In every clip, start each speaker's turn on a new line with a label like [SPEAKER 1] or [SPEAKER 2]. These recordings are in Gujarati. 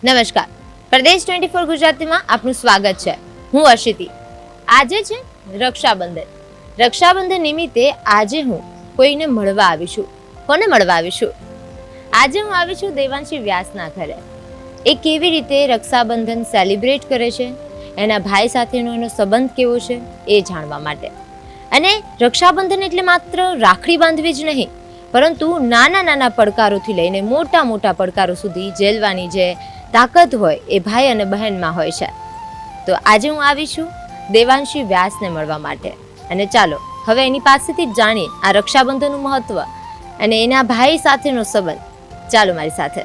[SPEAKER 1] નમસ્કાર, પ્રદેશ 24 ગુજરાતીમાં આપનું સ્વાગત છે. હું અર્શિતી. આજે છે રક્ષાબંધન. રક્ષાબંધન નિમિત્તે આજે હું કોઈને મળવા આવી છું. કોને મળવા આવી છું? આજે હું આવી છું દેવાંશી વ્યાસના ઘરે. એ કેવી રીતે રક્ષાબંધન સેલિબ્રેટ કરે છે, એના ભાઈ સાથેનો એનો સંબંધ કેવો છે એ જાણવા માટે. અને રક્ષાબંધન એટલે માત્ર રાખડી બાંધવી જ નહીં, પરંતુ નાના નાના પડકારોથી લઈને મોટા મોટા પડકારો સુધી ઝેલવાની જે તાકાત હોય એ ભાઈ અને બહેનમાં હોય છે. તો આજે હું આવી છું દેવાંશી વ્યાસને મળવા માટે. અને ચાલો હવે એની પાસેથી જ જાણીએ આ રક્ષાબંધનનું મહત્વ અને એના ભાઈ સાથેનો સંબંધ. ચાલો મારી સાથે.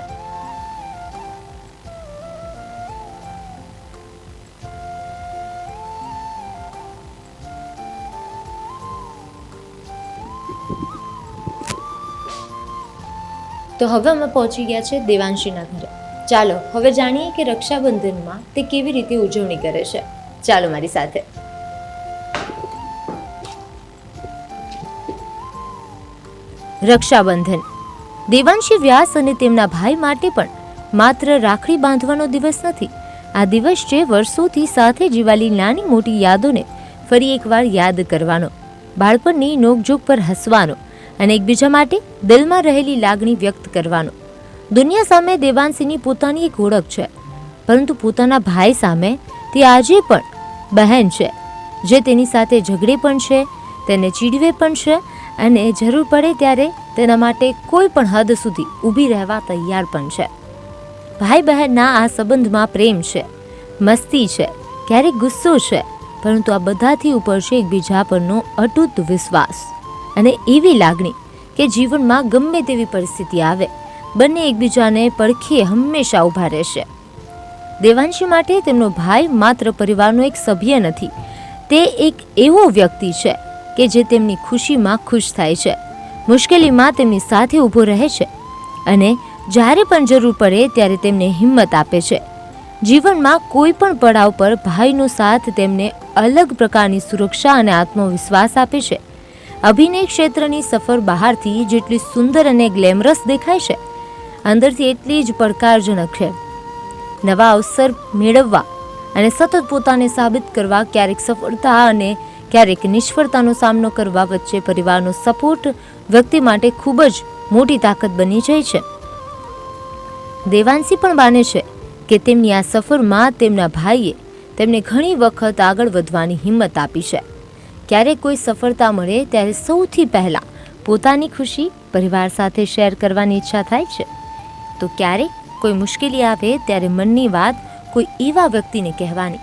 [SPEAKER 1] તો હવે અમે પહોંચી ગયા છે દેવાંશીના ઘરે. ચાલો હવે જાણીએ કે રક્ષાબંધનમાં તે કેવી રીતે ઉજવણી કરે છે. ચાલો મારી સાથે. રક્ષાબંધન દેવાંશી વ્યાસ અને તેમના ભાઈ માટે પણ માત્ર રાખડી બાંધવાનો દિવસ નથી. આ દિવસ છે વર્ષોથી સાથે જીવાલી નાની મોટી યાદોને ફરી એકવાર યાદ કરવાનો, બાળપણની નોકઝોક પર હસવાનો અને એકબીજા માટે દિલમાં રહેલી લાગણી વ્યક્ત કરવાનો. દુનિયા સામે દેવાંશીની પોતાની એક ઓળખ છે, પરંતુ પોતાના ભાઈ સામે તે આજે પણ બહેન છે, જે તેની સાથે ઝઘડે પણ છે, તેને ચીડવે પણ છે અને જરૂર પડે ત્યારે તેના માટે કોઈ પણ હદ સુધી ઊભી રહેવા તૈયાર પણ છે. ભાઈ બહેનના આ સંબંધમાં પ્રેમ છે, મસ્તી છે, ક્યારેક ગુસ્સો છે, પરંતુ આ બધાથી ઉપર છે એકબીજા પરનો અતૂટ વિશ્વાસ અને એવી લાગણી કે જીવનમાં ગમે તેવી પરિસ્થિતિ આવે બંને એકબીજાને પડખે હંમેશા ઊભા રહેશે. દેવાંશી માટે તેમનો ભાઈ માત્ર પરિવારનો એક સભ્ય નથી, તે એક એવો વ્યક્તિ છે કે જે તેમની ખુશીમાં ખુશ થાય છે, મુશ્કેલીમાં તેમની સાથે ઊભો રહે છે અને જ્યારે પણ જરૂર પડે ત્યારે તેમને હિંમત આપે છે. જીવનમાં કોઈ પણ પડાવ પર ભાઈનો સાથ તેમને અલગ પ્રકારની સુરક્ષા અને આત્મવિશ્વાસ આપે છે. અભિનય ક્ષેત્રની સફર બહારથી જેટલી સુંદર અને ગ્લેમરસ દેખાય છે, અંદરથી એટલી જ પડકારજનક છે. નવા અવસર મેળવવા અને સતત પોતાને સાબિત કરવા, ક્યારેક સફળતા અને ક્યારેક નિષ્ફળતાનો સામનો કરવા વચ્ચે પરિવારનો સપોર્ટ વ્યક્તિ માટે ખૂબ જ મોટી તાકાત બની જાય છે. દેવાંશી પણ માને છે કે તેમની આ સફરમાં તેમના ભાઈએ તેમને ઘણી વખત આગળ વધવાની હિંમત આપી છે. ક્યારેક કોઈ સફળતા મળે ત્યારે સૌથી પહેલાં પોતાની ખુશી પરિવાર સાથે શેર કરવાની ઈચ્છા થાય છે, તો ક્યારેક કોઈ મુશ્કેલી આવે ત્યારે મનની વાત કોઈ એવા વ્યક્તિને કહેવાની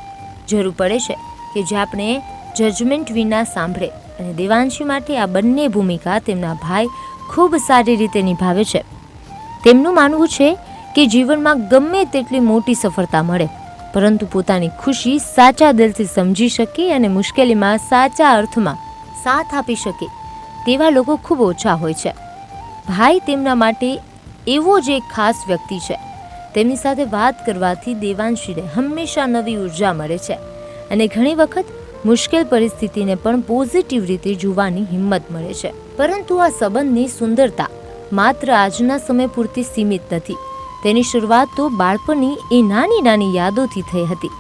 [SPEAKER 1] જરૂર પડે છે કે જે આપણે જજમેન્ટ વિના સાંભળે. અને દેવાંશી માટે આ બંને ભૂમિકા તેમના ભાઈ ખૂબ સારી રીતે નિભાવે છે. તેમનું માનવું છે કે જીવનમાં ગમે તેટલી મોટી સફળતા મળે, પરંતુ પોતાની ખુશી સાચા દિલથી સમજી શકે અને મુશ્કેલીમાં સાચા અર્થમાં સાથ આપી શકે તેવા લોકો ખૂબ ઓછા હોય છે. ભાઈ તેમના માટે એવો જ એક ખાસ વ્યક્તિ છે. તેમની સાથે વાત કરવાથી દેવાંશીને હંમેશા નવી ઉર્જા મળે છે અને ઘણી વખત મુશ્કેલ પરિસ્થિતિને પણ પોઝિટિવ રીતે જોવાની હિંમત મળે છે. પરંતુ આ સંબંધની સુંદરતા માત્ર આજના સમય પૂરતી સીમિત નથી. તેની શરૂઆત તો બાળપણની એ નાની નાની યાદોથી થઈ હતી,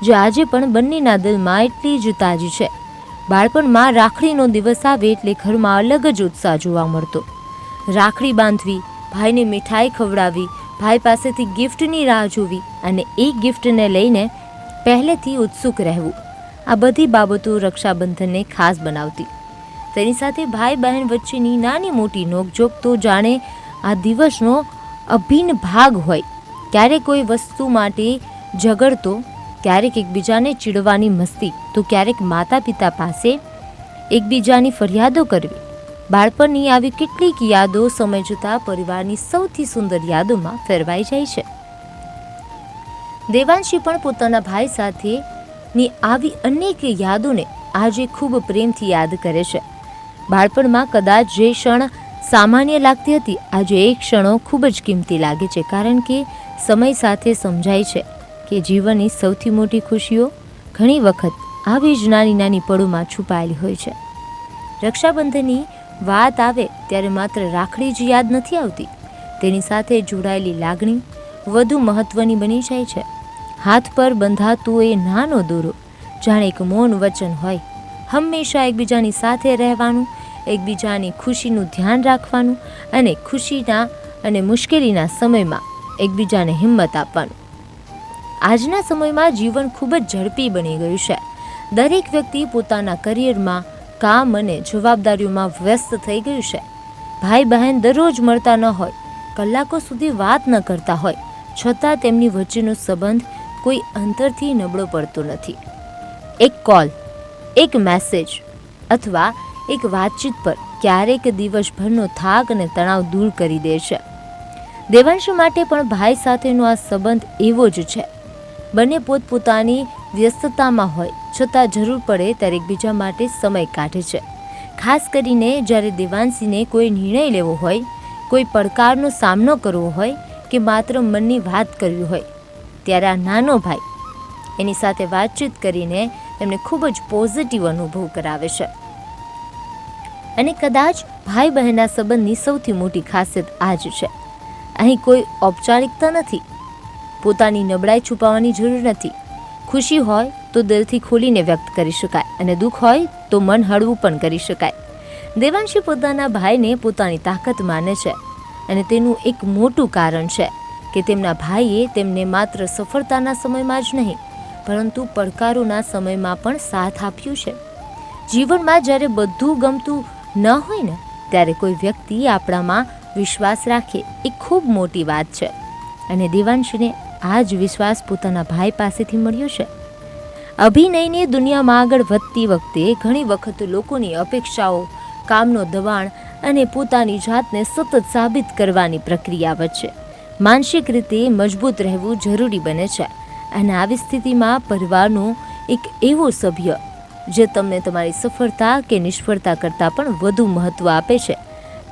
[SPEAKER 1] જે આજે પણ બંનેના દિલમાં એટલી જ તાજી છે. બાળપણમાં રાખડીનો દિવસ આવે એટલે ઘરમાં અલગ જ ઉત્સાહ જોવા મળતો. રાખડી બાંધવી, ભાઈને મીઠાઈ ખવડાવવી, ભાઈ પાસેથી ગિફ્ટની રાહ જોવી અને એ ગિફ્ટને લઈને પહેલેથી ઉત્સુક રહેવું, આ બધી બાબતો રક્ષાબંધનને ખાસ બનાવતી. તેની સાથે ભાઈ બહેન વચ્ચેની નાની મોટી નોકઝોક તો જાણે આ દિવસનો અભિન્ન ભાગ હોય. ક્યારેક કોઈ વસ્તુ માટે ઝઘડતો, ક્યારેક એકબીજાને ચીડવાની મસ્તી, તો ક્યારેક માતા પિતા પાસે એકબીજાની ફરિયાદો કરવી. બાળપણની આવી કેટલીક યાદો સમય જતાં પરિવારની સૌથી સુંદર યાદોમાં ફેરવાઈ જાય છે. દેવાંશી પણ પોતાના ભાઈ સાથેની આવી અનેક યાદોને આજે ખૂબ પ્રેમથી યાદ કરે છે. બાળપણમાં કદાચ જે ક્ષણ સામાન્ય લાગતી હતી, આજે એ ક્ષણો ખૂબ જ કિંમતી લાગે છે, કારણ કે સમય સાથે સમજાય છે કે જીવનની સૌથી મોટી ખુશીઓ ઘણી વખત આવી જ નાની નાની પળોમાં છુપાયેલી હોય છે. રક્ષાબંધનની વાત આવે ત્યારે માત્ર રાખડી જ યાદ નથી આવતી, તેની સાથે જોડાયેલી લાગણી, વધુ મહત્વની બની જાય છે. હાથ પર બંધાતું એ નાનો દોરો જાણે એક મૌન વચન હોય. હંમેશા એકબીજાની સાથે રહેવાનું, એકબીજાની ખુશીનું ધ્યાન રાખવાનું અને ખુશીના અને મુશ્કેલીના સમયમાં એકબીજાને હિંમત આપવાનું. આજના સમયમાં જીવન ખૂબ જ ઝડપી બની ગયું છે. દરેક વ્યક્તિ પોતાના કરિયરમાં, કામ અને જવાબદારીઓમાં વ્યસ્ત થઈ ગયું છે. ભાઈ બહેન દરરોજ મળતા ન હોય, કલાકો સુધી વાત ન કરતા હોય, છતાં તેમની વચ્ચેનો સંબંધ કોઈ અંતરથી નબળો પડતો નથી. એક કોલ, એક મેસેજ અથવા એક વાતચીત પર ક્યારેક દિવસભરનો થાક અને તણાવ દૂર કરી દે છે. દેવાંશ માટે પણ ભાઈ સાથેનો આ સંબંધ એવો જ છે. બંને પોતપોતાની વ્યસ્તતામાં હોય છતાં જરૂર પડે ત્યારે એકબીજા માટે સમય કાઢે છે. ખાસ કરીને જ્યારે દેવાંશીને કોઈ નિર્ણય લેવો હોય, કોઈ પડકારનો સામનો કરવો હોય કે માત્ર મનની વાત કરવી હોય, ત્યારે આ નાનો ભાઈ એની સાથે વાતચીત કરીને એમને ખૂબ જ પોઝિટિવ અનુભવ કરાવે છે. અને કદાચ ભાઈ બહેનના સંબંધની સૌથી મોટી ખાસિયત આ જ છે. અહીં કોઈ ઔપચારિકતા નથી, પોતાની નબળાઈ છુપાવવાની જરૂર નથી. ખુશી હોય તો દિલથી ખોલીને વ્યક્ત કરી શકાય અને દુઃખ હોય તો મન હળવું પણ કરી શકાય. દેવાંશી પોતાના ભાઈને પોતાની તાકાત માને છે અને તેનું એક મોટું કારણ છે કે તેમના ભાઈએ તેમને માત્ર સફળતાના સમયમાં જ નહીં પરંતુ પડકારોના સમયમાં પણ સાથ આપ્યું છે. જીવનમાં જ્યારે બધું ગમતું ન હોય ને ત્યારે કોઈ વ્યક્તિ આપણામાં વિશ્વાસ રાખે એ ખૂબ મોટી વાત છે. અને દેવાંશીને આ જ વિશ્વાસ પોતાના ભાઈ પાસેથી મળ્યો છે. અભિનયની દુનિયામાં આગળ વધતી વખતે ઘણી વખત લોકોની અપેક્ષાઓ, કામનો દબાણ અને પોતાની જાતને સતત સાબિત કરવાની પ્રક્રિયા વચ્ચે માનસિક રીતે મજબૂત રહેવું જરૂરી બને છે. અને આવી સ્થિતિમાં પરિવારનો એક એવો સભ્ય જે તમને તમારી સફળતા કે નિષ્ફળતા કરતાં પણ વધુ મહત્ત્વ આપે છે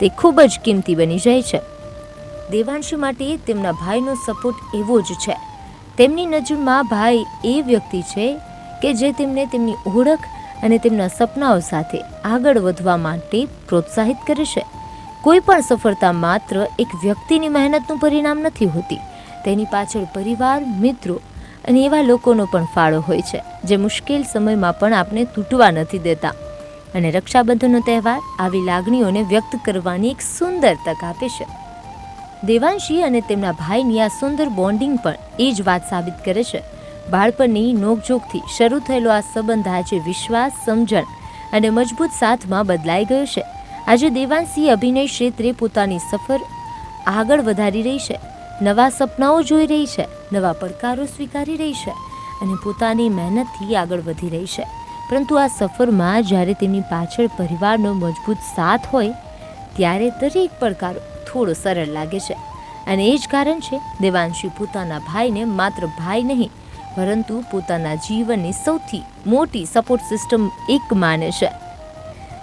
[SPEAKER 1] તે ખૂબ જ કિંમતી બની જાય છે. દેવાંશી માટે તેમના ભાઈનો સપોર્ટ એવો જ છે. તેમની નજરમાં ભાઈ એ વ્યક્તિ છે કે જે તેમને તેમની ઓળખ અને તેમના સપનાઓ સાથે આગળ વધવા માટે પ્રોત્સાહિત કરે છે. કોઈ પણ સફળતા માત્ર એક વ્યક્તિની મહેનતનું પરિણામ નથી હોતી. તેની પાછળ પરિવાર, મિત્રો અને એવા લોકોનો પણ ફાળો હોય છે જે મુશ્કેલ સમયમાં પણ આપણે તૂટવા નથી દેતા. અને રક્ષાબંધનનો તહેવાર આવી લાગણીઓને વ્યક્ત કરવાની એક સુંદર તક આપે છે. દેવાંશી અને તેમના ભાઈની આ સુંદર બોન્ડિંગ પણ એ જ વાત સાબિત કરે છે. બાળપણની નોકઝોકથી શરૂ થયેલો આ સંબંધ આજે વિશ્વાસ, સમજણ અને મજબૂત સાથમાં બદલાઈ ગયો છે. આજે દેવાંશી અભિનય ક્ષેત્રે પોતાની સફર આગળ વધારી રહી છે, નવા સપનાઓ જોઈ રહી છે, નવા પડકારો સ્વીકારી રહી છે અને પોતાની મહેનતથી આગળ વધી રહી છે. પરંતુ આ સફરમાં જ્યારે તેમની પાછળ પરિવારનો મજબૂત સાથ હોય ત્યારે દરેક પડકારો થોડો સરળ લાગે છે. અને એ જ કારણ છે દેવાંશી પોતાના ભાઈને માત્ર ભાઈ નહીં પરંતુ પોતાના જીવનની સૌથી મોટી સપોર્ટ સિસ્ટમ એક માને છે.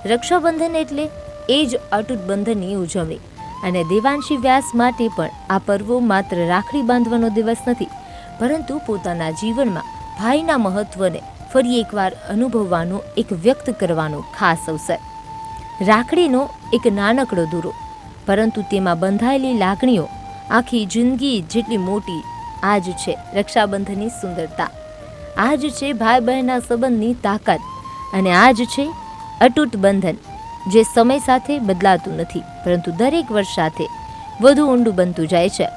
[SPEAKER 1] રક્ષાબંધન એટલે એ જ અતૂટ બંધનની ઉજવણી. અને દેવાંશી વ્યાસ માટે પણ આ પર્વો માત્ર રાખડી બાંધવાનો દિવસ નથી પરંતુ પોતાના જીવનમાં ભાઈના મહત્વને ફરી એકવાર અનુભવવાનો, એક વ્યક્ત કરવાનો ખાસ અવસર. રાખડીનો એક નાનકડો દોરો પરંતુ તેમાં બંધાયેલી લાગણીઓ આખી જિંદગી જેટલી મોટી. આ જ છે રક્ષાબંધનની સુંદરતા, આ જ છે ભાઈ બહેનના સંબંધની તાકાત અને આ જ છે અતૂટ બંધન જે સમય સાથે બદલાતું નથી પરંતુ દરેક વર્ષ સાથે વધુ ઊંડું બનતું જાય છે.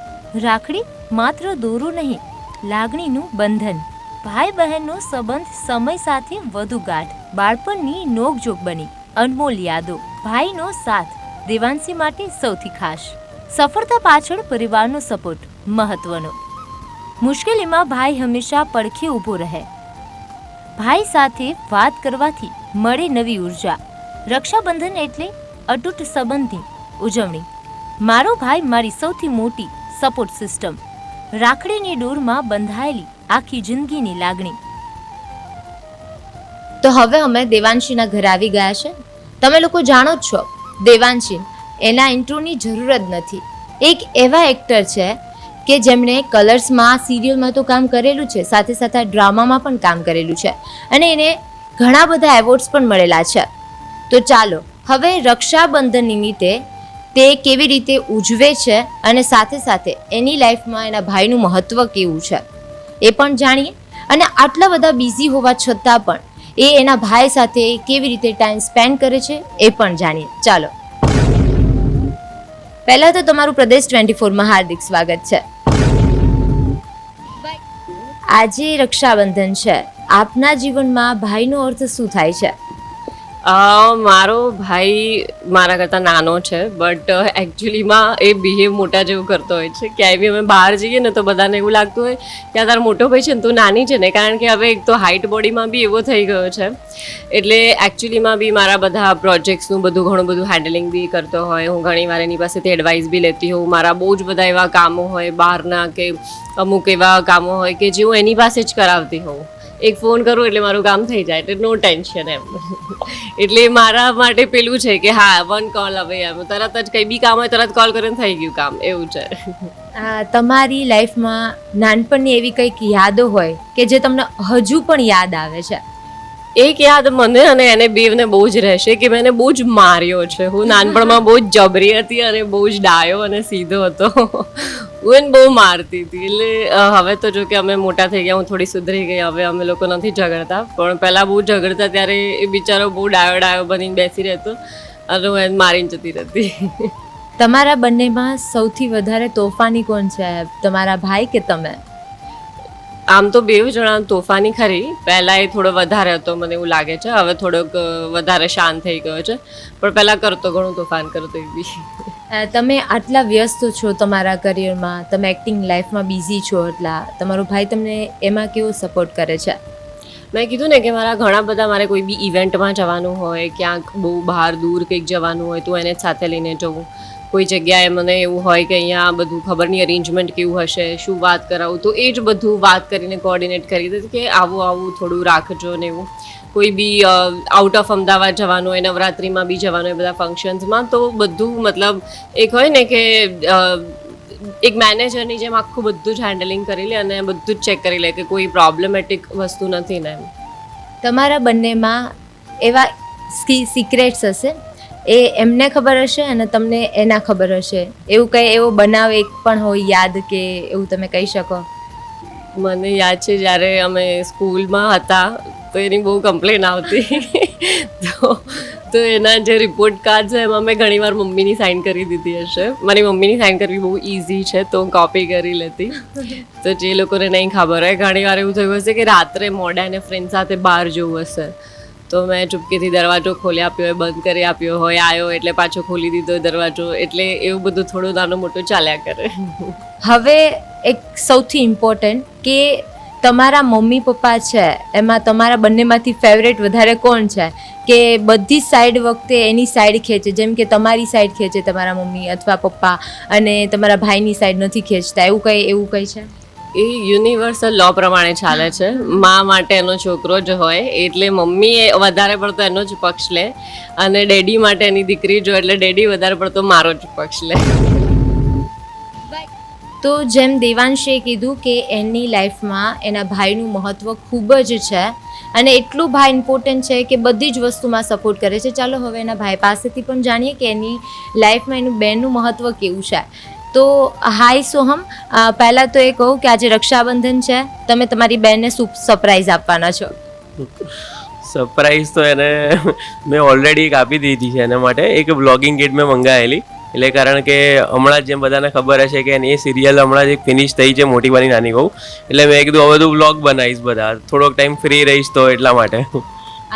[SPEAKER 1] રાખડી માત્ર દોરો નહીં, લાગણીનું બંધન. ભાઈ બહેનનો સંબંધ સમય સાથે વધુ ગાઢ, બાળપણની નોકઝોક બની અનમોલ યાદો. ભાઈનો સાથ દેવાંશી માટે સૌથી ખાસ. સફળતા પાછળ પરિવારનો સપોર્ટ મહત્વનો. મુશ્કેલીમાં ભાઈ હંમેશા પડખે ઊભો રહે. ભાઈ સાથે વાત કરવાથી મળે નવી ઉર્જા. રક્ષાબંધન એટલે અતૂટ સંબંધની ઉજવણી. મારો ભાઈ મારી સૌથી મોટી સપોર્ટ સિસ્ટમ. રાખડીની ડોરમાં બંધાયેલી આખી જિંદગીની લાગણી. તો હવે અમે દેવાંશીના ઘરે આવી ગયા છે. તમે લોકો જાણો જ છો દેવાંશી, એના ઇન્ટ્રોની જરૂર જ નથી. એક એવા એક્ટર છે કે જેમણે કલર્સમાં, સિરિયલમાં તો કામ કરેલું છે, સાથે સાથે ડ્રામામાં પણ કામ કરેલું છે અને એને ઘણા બધા એવોર્ડ્સ પણ મળેલા છે. તો ચાલો હવે રક્ષાબંધન નિમિત્તે તે કેવી રીતે ઉજવે છે અને સાથે સાથે એની લાઈફમાં એના ભાઈનું મહત્ત્વ કેવું છે એ પણ જાણીએ, અને આટલા બધા બિઝી હોવા છતાં પણ એ એના ભાઈ સાથે કેવી રીતે ટાઈમ સ્પેન્ડ કરે છે એ પણ જાણીએ. ચાલો, પહેલાં તો તમારું પ્રદેશ 24માં હાર્દિક સ્વાગત છે. આજે રક્ષાબંધન છે, આપના જીવનમાં ભાઈનો અર્થ શું થાય છે?
[SPEAKER 2] મારો ભાઈ મારા કરતાં નાનો છે, બટ એકચ્યુઅલીમાં એ બિહેવ મોટા જેવું કરતો હોય છે. ક્યાંય બી અમે બહાર જઈએ ને તો બધાને એવું લાગતું હોય કે આ તારો મોટો ભાઈ છે ને તું નાની છે ને, કારણ કે હવે એક તો હાઇટ બોડીમાં બી એવો થઈ ગયો છે. એટલે એકચ્યુઅલીમાં બી મારા બધા પ્રોજેક્ટ્સનું ઘણું બધું હેન્ડલિંગ બી કરતો હોય. હું ઘણી વાર એની પાસેથી એડવાઇસ બી લેતી હોઉં. મારા બહુ જ બધા એવા કામો હોય બહારના, કે અમુક એવા કામો હોય કે જે હું એની પાસે જ કરાવતી હોઉં. એક ફોન કરું એટલે મારું કામ થઈ જાય, એટલે નો ટેન્શન એમ. એટલે મારા માટે પેલું છે કે હા, વન કોલ હવે એમ તરત જ કંઈ બી કામ હોય તરત કોલ કરીને થઈ ગયું કામ, એવું છે.
[SPEAKER 1] તમારી લાઈફમાં નાનપણની એવી કંઈક યાદો હોય કે જે તમને હજુ પણ યાદ આવે છે?
[SPEAKER 2] એક યાદ મને અને એને બેવને બહુ જ રહેશે કે મેં એને બહુ જ માર્યો છે. હું નાનપણમાં બહુ જ જબરી હતી અને બહુ જ ડાયો અને સીધો હતો. હું એને બહુ મારતી હતી. એટલે હવે તો જો કે અમે મોટા થઈ ગયા, હું થોડી સુધરી ગઈ, હવે અમે લોકો નથી ઝઘડતા. પણ પહેલાં બહુ ઝઘડતા ત્યારે એ બિચારો બહુ ડાયો બનીને બેસી રહેતો અને હું એને મારીને જતી રહેતી.
[SPEAKER 1] તમારા બંનેમાં સૌથી વધારે તોફાની કોણ છે, તમારા ભાઈ કે તમે?
[SPEAKER 2] આમ તો બેવ જણા તોફાની ખરી. પહેલાં એ થોડો વધારે હતો મને એવું લાગે છે, હવે થોડોક વધારે શાંત થઈ ગયો છે. પણ પહેલાં કરતો, ઘણું તોફાન કરતો એ બી.
[SPEAKER 1] તમે આટલા વ્યસ્ત છો તમારા કરિયરમાં, તમે એક્ટિંગ લાઈફમાં બિઝી છો, એટલા તમારો ભાઈ તમને એમાં કેવો સપોર્ટ કરે છે?
[SPEAKER 2] મેં કીધું ને કે મારા ઘણા બધા, મારે કોઈ બી ઇવેન્ટમાં જવાનું હોય, ક્યાંક બહુ બહાર દૂર કંઈક જવાનું હોય તો એને જ સાથે લઈને જવું. કોઈ જગ્યાએ મને એવું હોય કે અહીંયા બધું ખબર નહીં અરેન્જમેન્ટ કેવું હશે, શું વાત કરાવું, તો એ જ બધું વાત કરીને કોર્ડિનેટ કરી દે કે આવું થોડું રાખજો ને એવું. કોઈ બી આઉટ ઓફ અમદાવાદ જવાનું હોય, નવરાત્રિમાં બી જવાનું હોય, બધા ફંક્શન્સમાં, તો બધું મતલબ એક હોય ને કે એક મેનેજરની જેમ આખું બધું જ હેન્ડલિંગ કરી લે અને બધું જ ચેક કરી લે કે કોઈ પ્રોબ્લેમેટિક વસ્તુ નથી ને એમ.
[SPEAKER 1] તમારા બંનેમાં એવા સિક્રેટ્સ હશે, એ એમને ખબર હશે અને તમને એના ખબર હશે, એવું કંઈ એવો બનાવ એક પણ હોય યાદ કે એવું તમે કહી શકો?
[SPEAKER 2] મને યાદ છે જ્યારે અમે સ્કૂલમાં હતા તો એની બહુ કમ્પ્લેન આવતી. તો એના જે રિપોર્ટ કાર્ડ છે એમાં મેં ઘણીવાર મમ્મીની સાઇન કરી દીધી હશે. મારી મમ્મીની સાઇન કરવી બહુ ઇઝી છે તો હું કોપી કરી લેતી. તો જે લોકોને નહીં ખબર હોય, ઘણીવાર એવું થયું હશે કે રાત્રે મોડા એને ફ્રેન્ડ સાથે બહાર જવું હશે તો મેં ચૂપકીથી દરવાજો ખોલી આપ્યો હોય, બંધ કરી આપ્યો હોય, આવ્યો એટલે પાછો ખોલી દીધો દરવાજો. એટલે એવું બધું થોડું નાનું મોટું ચાલ્યા કરે.
[SPEAKER 1] હવે એક સૌથી ઇમ્પોર્ટન્ટ કે તમારા મમ્મી પપ્પા છે એમાં તમારા બંનેમાંથી ફેવરેટ વધારે કોણ છે? કે બધી સાઈડ વખતે એની સાઈડ ખેંચે, જેમ કે તમારી સાઈડ ખેંચે તમારા મમ્મી અથવા પપ્પા અને તમારા ભાઈની સાઈડ નથી ખેંચતા, એવું કંઈ છે?
[SPEAKER 2] એ યુનિવર્સલ લો પ્રમાણે ચાલે છે. મા માટે એનો છોકરો જ હોય એટલે મમ્મી એ વધારે પડતો એનો જ પક્ષ લે, અને ડેડી માટે એની દીકરી જો એટલે ડેડી વધારે પડતો મારો જ પક્ષ લે.
[SPEAKER 1] તો જેમ દેવાંશે કીધું કે એની લાઈફમાં એના ભાઈનું મહત્ત્વ ખૂબ જ છે અને એટલું ભાઈ ઇમ્પોર્ટન્ટ છે કે બધી જ વસ્તુમાં સપોર્ટ કરે છે. ચાલો હવે એના ભાઈ પાસેથી પણ જાણીએ કે એની લાઈફમાં એનું બહેનનું મહત્ત્વ કેવું છે. તો હાય સોહમ, પહેલાં તો એ કહું કે આજે રક્ષાબંધન છે, તમે તમારી બહેનને શું સરપ્રાઈઝ આપવાના છો?
[SPEAKER 3] સરપ્રાઈઝ તો એને મેં ઓલરેડી એક આપી દીધી છે. એના માટે એક બ્લોગિંગ કિટ મેં મંગાવેલી. એટલે કારણ કે હમણાં જેમ બધાને ખબર હશે કે એ સિરિયલ હમણાં જ ફિનિશ થઈ છે, મોટી બની નાની બહુ. એટલે મેં કીધું હવે તું બ્લોગ બનાવીશ, બધા થોડોક ટાઈમ ફ્રી રહીશ તો એટલા માટે.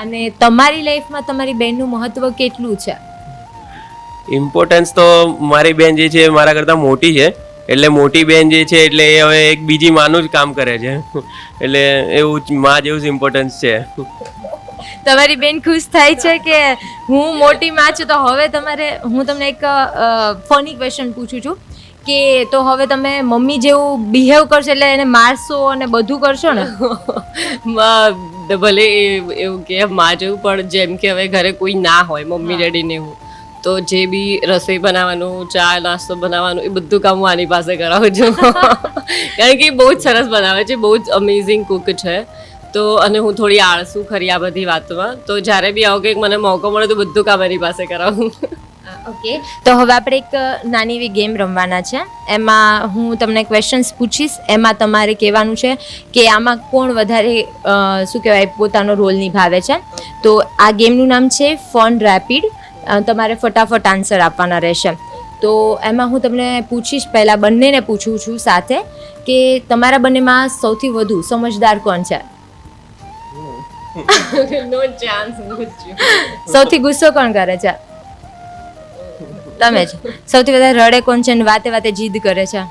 [SPEAKER 1] અને તમારી લાઈફમાં તમારી બહેનનું મહત્ત્વ કેટલું છે?
[SPEAKER 3] ઇમ્પોર્ટન્સ તો મારી બેન જે છે મારા કરતાં મોટી છે, એટલે મોટી બેન જે છે એટલે એ હવે એક બીજી માનું જ કામ કરે છે. એટલે એવું માં જેવું જ ઇમ્પોર્ટન્સ છે.
[SPEAKER 1] તમારી બેન ખુશ થાય છે કે હું મોટી માં છું તો હવે હું તમને એક ફની ક્વેશ્ચન પૂછું છું કે તો હવે તમે મમ્મી જેવું બિહેવ કરશો એટલે એને મારશો અને બધું કરશો ને?
[SPEAKER 2] ભલે એવું કે માં જેવું, પણ જેમ કે હવે ઘરે કોઈ ના હોય, મમ્મી ડેડીને એવું, તો જે બી રસોઈ બનાવવાનું, ચા નાસ્તો બનાવવાનું, એ બધું કામ હું આની પાસે કરાવું છું. કારણ કે એ બહુ જ સરસ બનાવે છે, બહુ જ અમેઝિંગ કુક છે. તો અને હું થોડી આળસુ ખરી આ બધી વાતમાં, તો જ્યારે બી આવો કંઈક મને મોકો મળે તો બધું કામ એની પાસે કરાવું.
[SPEAKER 1] ઓકે, તો હવે આપણે એક નાની એવી ગેમ રમવાના છે. એમાં હું તમને ક્વેશ્ચન્સ પૂછીશ, એમાં તમારે કહેવાનું છે કે આમાં કોણ વધારે શું કહેવાય પોતાનો રોલ નિભાવે છે. તો આ ગેમનું નામ છે ફન રેપિડ. તમારે ફટાફટ આન્સર આપવાના રહેશે. તો એમાં હું તમને પૂછીશ, પહેલાં બંનેને પૂછું છું સાથે, કે તમારા બંનેમાં સૌથી વધુ સમજદાર કોણ છે?
[SPEAKER 2] નો ચાન્સ.
[SPEAKER 1] સૌથી ગુસ્સો કોણ કરે છે? તમે જ. સૌથી વધારે રડે કોણ છે અને વાતે વાતે જીદ કરે છે?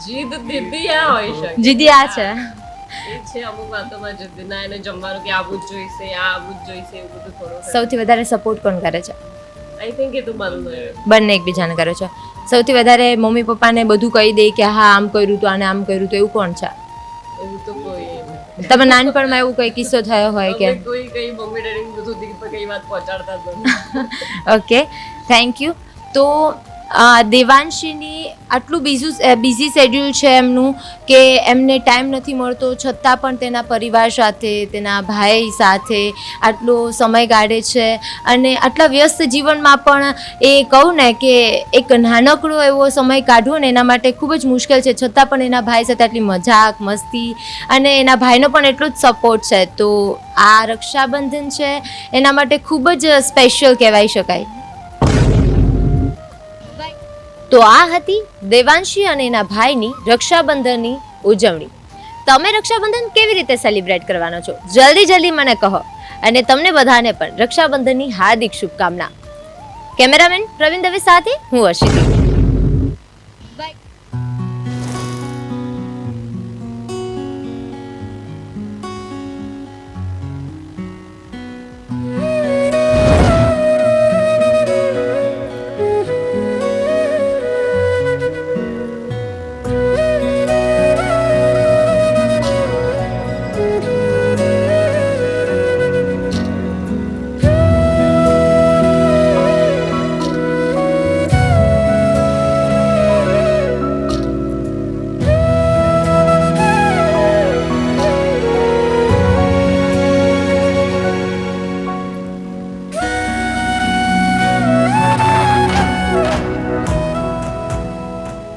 [SPEAKER 2] જીદ દીદી આ હોય શકે.
[SPEAKER 1] જીદી આ છે.
[SPEAKER 2] એ છે અમુક વાતોમાં જીદ, ના એને જમવાનું કે આવું જ જોઈશે, આ આવું જ જોઈશે, એવું બધું થોડું.
[SPEAKER 1] સૌથી વધારે સપોર્ટ કોણ કરે છે?
[SPEAKER 2] આઈ થિંક એ તો બંધ.
[SPEAKER 1] બંને એકબીજાને કરે છે. સૌથી વધારે મમ્મી પપ્પાને બધું કહી દે કે હા આમ કર્યું તો આને આમ કર્યું તો, એવું કોણ છે?
[SPEAKER 2] એવું તો કોઈ
[SPEAKER 1] તમે નાનપણમાં એવું કઈ કિસ્સો થયો હોય કે?
[SPEAKER 2] કોઈ કઈ મમ્મી ડેડી બધું દીક પર કઈ વાત પહોંચાડતા જ નથી.
[SPEAKER 1] Okay, thank you. તો દેવાંશીની આટલું બિઝી શેડ્યુલ છે એમનું કે એમને ટાઈમ નથી મળતો, છતાં પણ તેના પરિવાર સાથે, તેના ભાઈ સાથે આટલો સમય કાઢે છે. અને આટલા વ્યસ્ત જીવનમાં પણ એ કહું ને કે એક નાનકડો એવો સમય કાઢવો ને એના માટે ખૂબ જ મુશ્કેલ છે, છતાં પણ એના ભાઈ સાથે આટલી મજાક મસ્તી અને એના ભાઈનો પણ એટલો જ સપોર્ટ છે. તો આ રક્ષાબંધન છે એના માટે ખૂબ જ સ્પેશિયલ કહેવાય શકાય. તો આ હતી દેવાંશી અને એના ભાઈની રક્ષાબંધનની ઉજવણી. તમે રક્ષાબંધન કેવી રીતે સેલિબ્રેટ કરવાનો છો? જલ્દી મને કહો. અને તમને બધાને પણ રક્ષાબંધનની હાર્દિક શુભકામના. કેમેરામેન પ્રવીણ દવે સાથે હું હર્ષિતી.